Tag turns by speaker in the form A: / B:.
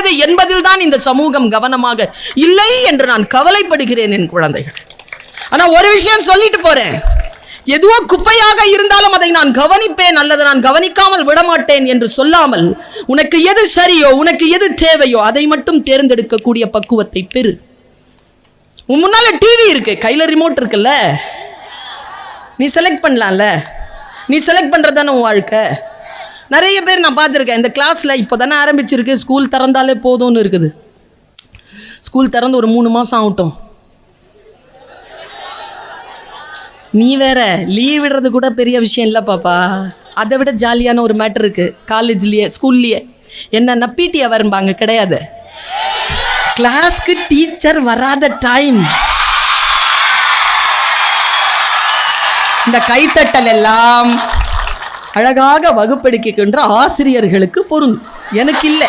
A: இருக்கிறது என்பதில் தான் இந்த சமூகம் கவனமாக இல்லை என்று நான் கவலைப்படுகிறேன் என் குழந்தைகள். ஆனா ஒரு விஷயம் சொல்லிட்டு போறேன், எதுவோ குப்பையாக இருந்தாலும் அதை நான் கவனிப்பேன் அல்லது நான் கவனிக்காமல் விடமாட்டேன் என்று சொல்லாமல், உனக்கு எது சரியோ உனக்கு எது தேவையோ அதை மட்டும் தேர்ந்தெடுக்கக்கூடிய பக்குவத்தை பெறு. உன் முன்னால டிவி இருக்கு, கையில ரிமோட் இருக்குல்ல, நீ செலக்ட் பண்ணலாம்ல. நீ செலக்ட் பண்றதானே உன் வாழ்க்கை. நிறைய பேர் நான் பார்த்துருக்கேன், இந்த கிளாஸ்ல இப்போதானே ஆரம்பிச்சிருக்கு, ஸ்கூல் திறந்தாலே போதும்னு இருக்குது. ஸ்கூல் திறந்து ஒரு 3 மாசம் ஆகட்டும், நீ வேற லீவ் விடுறது கூட பெரிய விஷயம் இல்லை பாப்பா. அதை விட ஜாலியான ஒரு மேட்டர் இருக்கு காலேஜ்லயே ஸ்கூல்லயே. என்னன்னா பிடி அவர்பாங்க, கிடையாது. கிளாஸ்க்கு டீச்சர் வராத டைம். இந்த கைத்தட்டல் எல்லாம் அழகாக வகுப்பெடுக்கின்ற ஆசிரியர்களுக்கு பொருள், எனக்கு இல்லை.